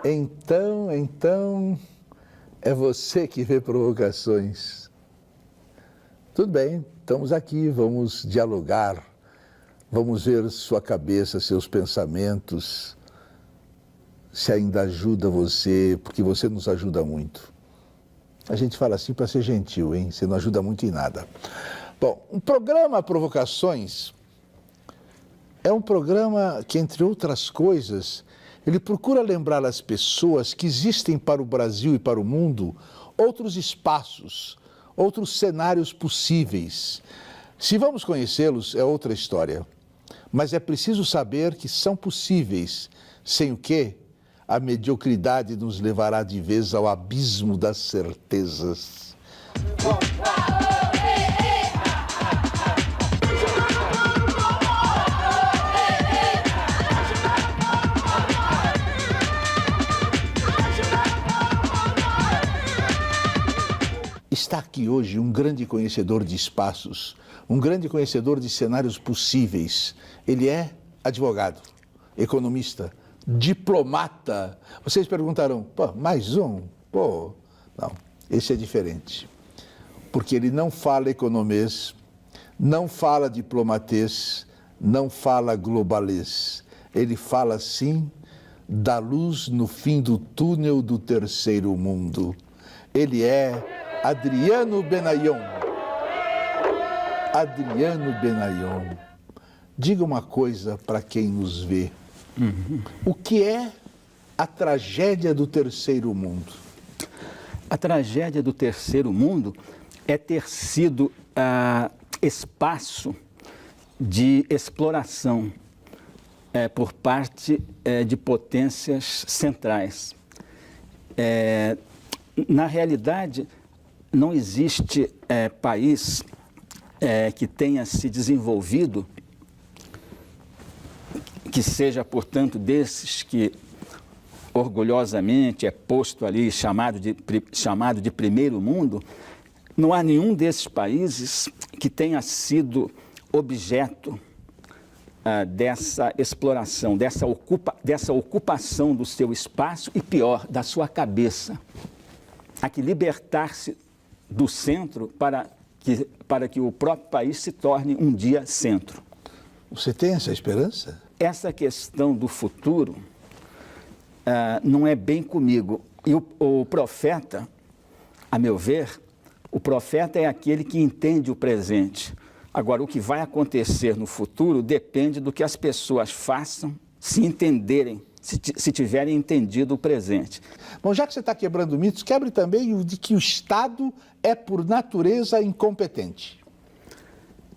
Então, é você que vê provocações. Tudo bem, estamos aqui, vamos dialogar, vamos ver sua cabeça, seus pensamentos, se ainda ajuda você, porque você nos ajuda muito. A gente fala assim para ser gentil, hein? Você não ajuda muito em nada. Bom, um programa Provocações é um programa que, entre outras coisas, ele procura lembrar às pessoas que existem para o Brasil e para o mundo outros espaços, outros cenários possíveis. Se vamos conhecê-los, é outra história. Mas é preciso saber que são possíveis, sem o quê? A mediocridade nos levará de vez ao abismo das certezas. Está aqui hoje um grande conhecedor de espaços, um grande conhecedor de cenários possíveis. Ele é advogado, economista, diplomata. Vocês perguntarão, pô, mais um? Pô, não, esse é diferente. Porque ele não fala economês, não fala diplomatês, não fala globalês. Ele fala, sim, da luz no fim do túnel do terceiro mundo. Ele é Adriano Benayon. Adriano Benayon. Diga uma coisa para quem nos vê. O que é a tragédia do terceiro mundo? A tragédia do terceiro mundo é ter sido espaço de exploração por parte de potências centrais. Na realidade, não existe país que tenha se desenvolvido, que seja, portanto, desses que orgulhosamente é posto ali, chamado de primeiro mundo. Não há nenhum desses países que tenha sido objeto dessa exploração, dessa ocupação do seu espaço e, pior, da sua cabeça. Há que libertar-se do centro para que o próprio país se torne um dia centro. Você tem essa esperança? Essa questão do futuro não é bem comigo. E o profeta, a meu ver, o profeta é aquele que entende o presente. Agora, o que vai acontecer no futuro depende do que as pessoas façam, se entenderem, se tiverem entendido o presente. Bom, já que você está quebrando mitos, quebre também o de que o Estado é, por natureza, incompetente.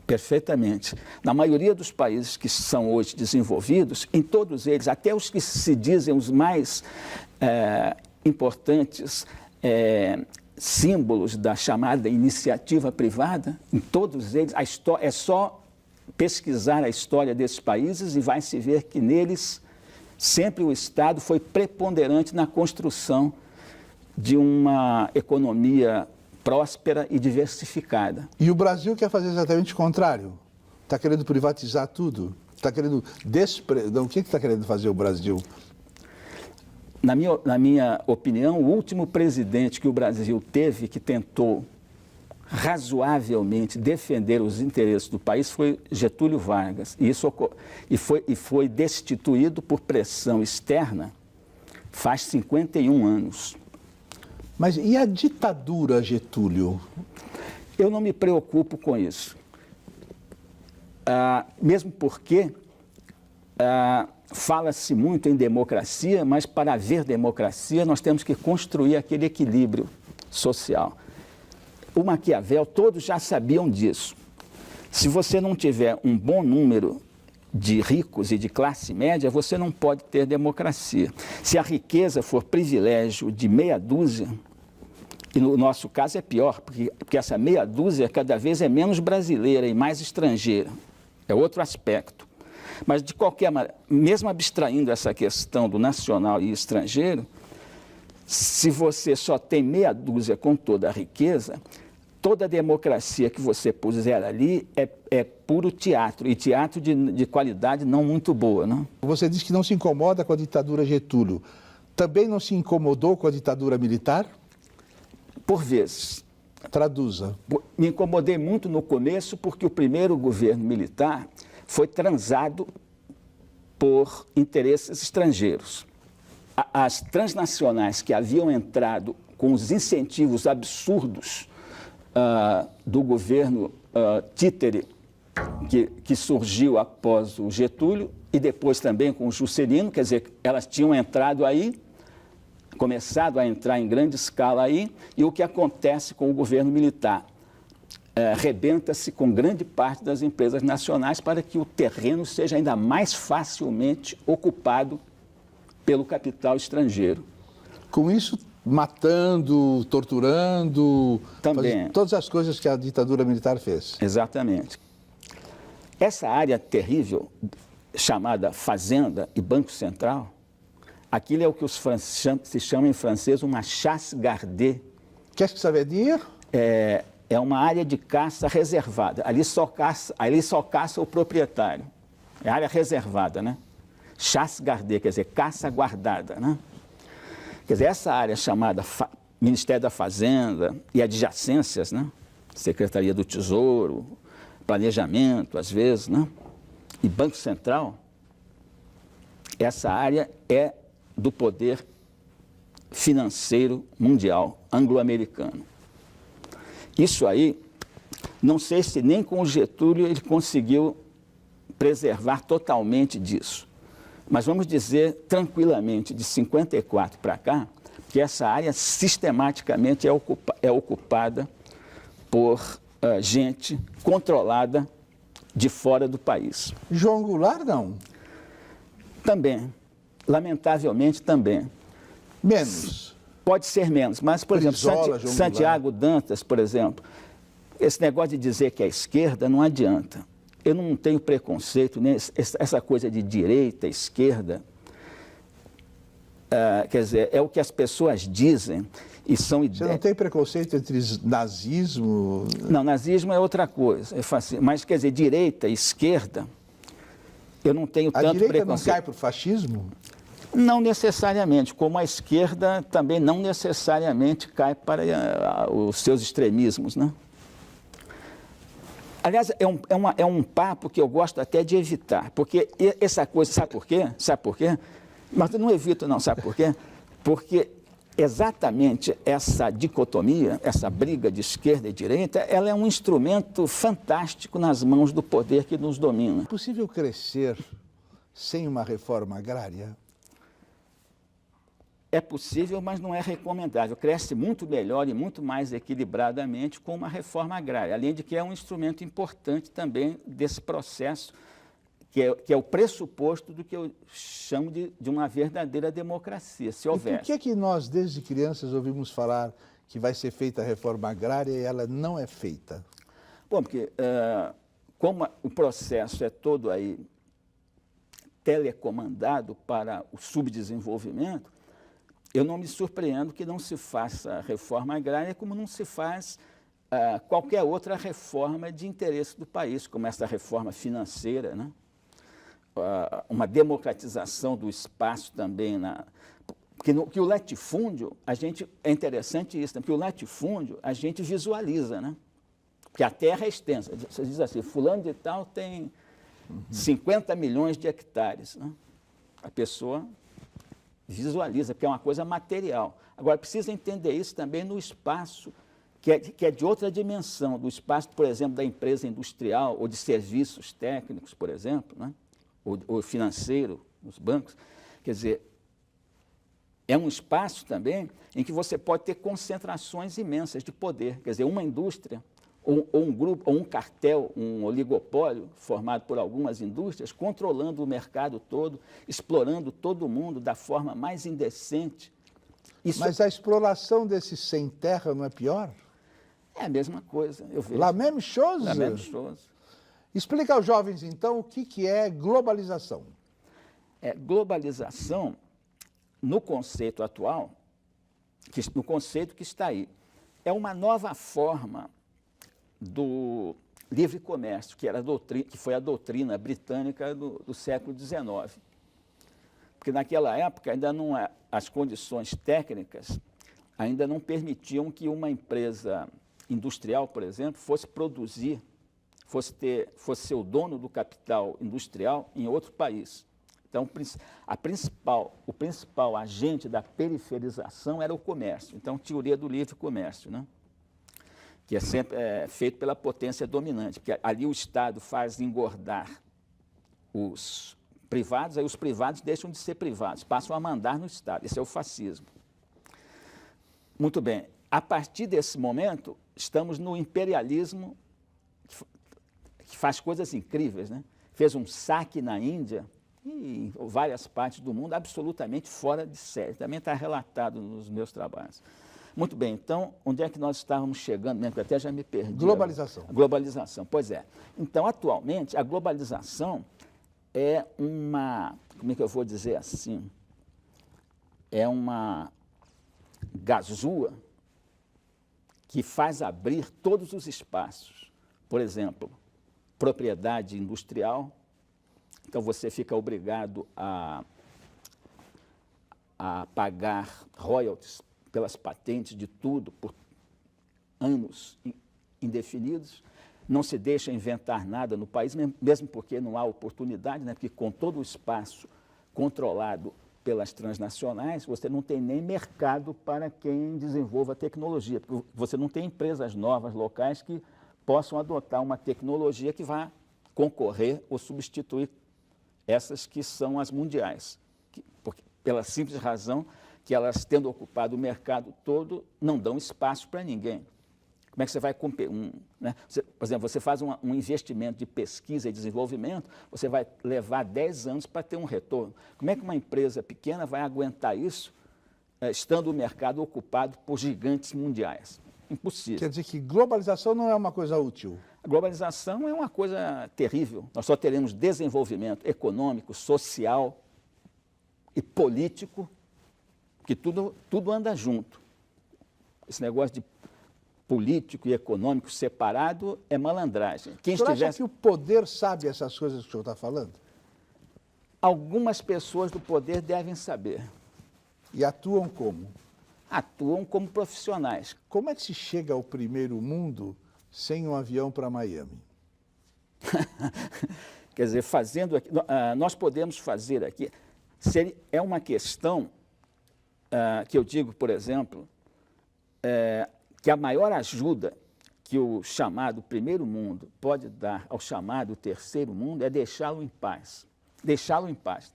Perfeitamente. Na maioria dos países que são hoje desenvolvidos, em todos eles, até os que se dizem os mais importantes símbolos da chamada iniciativa privada, em todos eles, é só pesquisar a história desses países e vai se ver que neles sempre o Estado foi preponderante na construção de uma economia próspera e diversificada. E o Brasil quer fazer exatamente o contrário. Está querendo privatizar tudo. Está querendo Não, o que está querendo fazer o Brasil? Na minha opinião, o último presidente que o Brasil teve que tentou razoavelmente defender os interesses do país foi Getúlio Vargas. E foi destituído por pressão externa faz 51 anos. Mas e a ditadura, Getúlio? Eu não me preocupo com isso. Mesmo porque fala-se muito em democracia, mas para haver democracia nós temos que construir aquele equilíbrio social. O Maquiavel, todos já sabiam disso. Se você não tiver um bom número de ricos e de classe média, você não pode ter democracia. Se a riqueza for privilégio de meia dúzia, e no nosso caso é pior, porque essa meia dúzia cada vez é menos brasileira e mais estrangeira. É outro aspecto. Mas, de qualquer maneira, mesmo abstraindo essa questão do nacional e estrangeiro, se você só tem meia dúzia com toda a riqueza, toda a democracia que você puser ali é puro teatro, e teatro de qualidade não muito boa, não? Você disse que não se incomoda com a ditadura Getúlio. Também não se incomodou com a ditadura militar? Por vezes. Traduza. Me incomodei muito no começo porque o primeiro governo militar foi transado por interesses estrangeiros. As transnacionais que haviam entrado com os incentivos absurdos do governo títere que surgiu após o Getúlio e depois também com o Juscelino, quer dizer, elas tinham entrado aí, começado a entrar em grande escala aí, e o que acontece com o governo militar? Rebenta-se com grande parte das empresas nacionais para que o terreno seja ainda mais facilmente ocupado pelo capital estrangeiro. Com isso, matando, torturando, também todas as coisas que a ditadura militar fez. Exatamente. Essa área terrível, chamada Fazenda e Banco Central, aquilo é o que os franceses se chamam em francês uma chasse gardée. Qu'est-ce que ça veut dire? É uma área de caça reservada. Ali só caça o proprietário. É área reservada, né? Chasse gardée, quer dizer, caça guardada, né? Quer dizer, essa área chamada Ministério da Fazenda e adjacências, né? Secretaria do Tesouro, Planejamento, às vezes, né? E Banco Central, essa área é do poder financeiro mundial, anglo-americano. Isso aí, não sei se nem com o Getúlio ele conseguiu preservar totalmente disso. Mas vamos dizer tranquilamente, de 54 para cá, que essa área sistematicamente é ocupada por gente controlada de fora do país. João Goulart, não? Também. Lamentavelmente, também. Menos. Pode ser menos, mas, por exemplo, Santiago Dantas, por exemplo, esse negócio de dizer que é esquerda não adianta. Eu não tenho preconceito, nem essa coisa de direita, esquerda. Quer dizer, é o que as pessoas dizem e são ideias. Você não tem preconceito entre nazismo? Não, nazismo é outra coisa. Mas, quer dizer, direita, esquerda, eu não tenho tanto preconceito. A direita não cai para o fascismo? Não necessariamente, como a esquerda também não necessariamente cai para os seus extremismos, né? Aliás, é um papo que eu gosto até de evitar, porque essa coisa, sabe por quê? Sabe por quê? Mas eu não evito não, sabe por quê? Porque exatamente essa dicotomia, essa briga de esquerda e direita, ela é um instrumento fantástico nas mãos do poder que nos domina. É possível crescer sem uma reforma agrária? É possível, mas não é recomendável. Cresce muito melhor e muito mais equilibradamente com uma reforma agrária, além de que é um instrumento importante também desse processo, que é o pressuposto do que eu chamo de uma verdadeira democracia, se houver. E por que nós, desde crianças, ouvimos falar que vai ser feita a reforma agrária e ela não é feita? Bom, porque como o processo é todo aí telecomandado para o subdesenvolvimento, eu não me surpreendo que não se faça reforma agrária como não se faz qualquer outra reforma de interesse do país, como essa reforma financeira, né? Uma democratização do espaço também. Porque o latifúndio, é interessante isso, né? Porque o latifúndio a gente visualiza, né? Porque a terra é extensa. Você diz assim, fulano de tal tem 50 milhões de hectares, né? A pessoa visualiza, porque é uma coisa material. Agora, precisa entender isso também no espaço, que é de outra dimensão, do espaço, por exemplo, da empresa industrial ou de serviços técnicos, por exemplo, né? ou financeiro, nos bancos. Quer dizer, é um espaço também em que você pode ter concentrações imensas de poder. Quer dizer, uma indústria ou um grupo, ou um cartel, um oligopólio formado por algumas indústrias, controlando o mercado todo, explorando todo mundo da forma mais indecente. Mas a exploração desse sem terra não é pior? É a mesma coisa, eu vejo. La même chose? La même chose. Explica aos jovens, então, o que é globalização. Globalização, no conceito atual, no conceito que está aí, é uma nova forma do livre comércio, que foi a doutrina britânica do século XIX. Porque naquela época ainda não as condições técnicas ainda não permitiam que uma empresa industrial, por exemplo, fosse produzir, fosse ser o dono do capital industrial em outro país. Então, o principal agente da periferização era o comércio. Então, teoria do livre comércio, né? Que é sempre feito pela potência dominante, porque ali o Estado faz engordar os privados, aí os privados deixam de ser privados, passam a mandar no Estado. Esse é o fascismo. Muito bem. A partir desse momento, estamos no imperialismo que faz coisas incríveis, né? Fez um saque na Índia e em várias partes do mundo absolutamente fora de série. Também está relatado nos meus trabalhos. Muito bem, então, onde é que nós estávamos chegando mesmo? Eu até já me perdi. Globalização. A globalização, pois é. Então, atualmente, a globalização é uma, como é que eu vou dizer assim, é uma gazua que faz abrir todos os espaços. Por exemplo, propriedade industrial, então você fica obrigado a pagar royalties pelas patentes de tudo por anos indefinidos, não se deixa inventar nada no país, mesmo porque não há oportunidade, né? Porque com todo o espaço controlado pelas transnacionais, você não tem nem mercado para quem desenvolva tecnologia, porque você não tem empresas novas, locais, que possam adotar uma tecnologia que vá concorrer ou substituir essas que são as mundiais, pela simples razão que elas, tendo ocupado o mercado todo, não dão espaço para ninguém. Como é que você vai competir? Né? Por exemplo, você faz um investimento de pesquisa e desenvolvimento, você vai levar 10 anos para ter um retorno. Como é que uma empresa pequena vai aguentar isso, estando o mercado ocupado por gigantes mundiais? Impossível. Quer dizer que globalização não é uma coisa útil? A globalização é uma coisa terrível. Nós só teremos desenvolvimento econômico, social e político, que tudo anda junto. Esse negócio de político e econômico separado é malandragem. Você acha que o poder sabe essas coisas que o senhor está falando? Algumas pessoas do poder devem saber. E atuam como? Atuam como profissionais. Como é que se chega ao primeiro mundo sem um avião para Miami? Quer dizer, fazendo aqui, nós podemos fazer aqui, é uma questão que eu digo, por exemplo, que a maior ajuda que o chamado primeiro mundo pode dar ao chamado terceiro mundo é deixá-lo em paz. Deixá-lo em paz.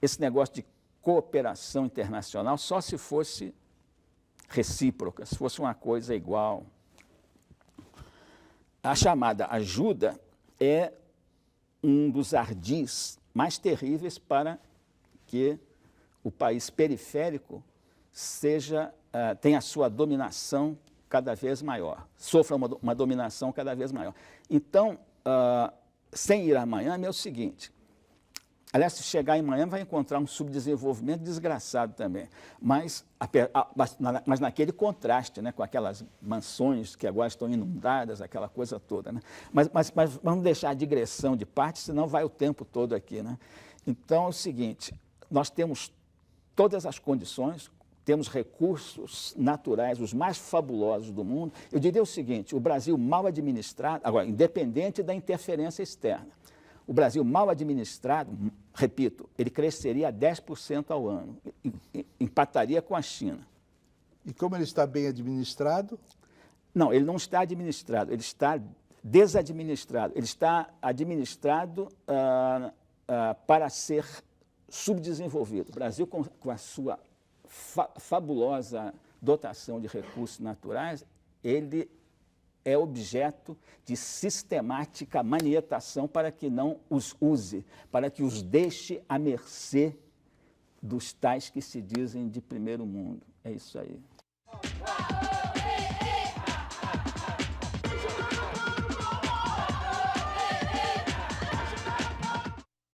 Esse negócio de cooperação internacional só se fosse recíproca, se fosse uma coisa igual. A chamada ajuda é um dos ardis mais terríveis para que o país periférico tenha a sua dominação cada vez maior, sofra uma dominação cada vez maior. Então, sem ir a Miami é o seguinte, aliás, se chegar em Miami vai encontrar um subdesenvolvimento desgraçado também, mas naquele contraste, né, com aquelas mansões que agora estão inundadas, aquela coisa toda. Né? Mas vamos deixar a digressão de parte, senão vai o tempo todo aqui. Né? Então, é o seguinte, nós temos todas as condições, temos recursos naturais, os mais fabulosos do mundo. Eu diria o seguinte, o Brasil mal administrado, agora, independente da interferência externa, o Brasil mal administrado, repito, ele cresceria a 10% ao ano, empataria com a China. E como ele está bem administrado? Não, ele não está administrado, ele está desadministrado. Ele está administrado para ser subdesenvolvido. O Brasil, com a sua fabulosa dotação de recursos naturais, ele é objeto de sistemática manietação para que não os use, para que os deixe à mercê dos tais que se dizem de primeiro mundo. É isso aí.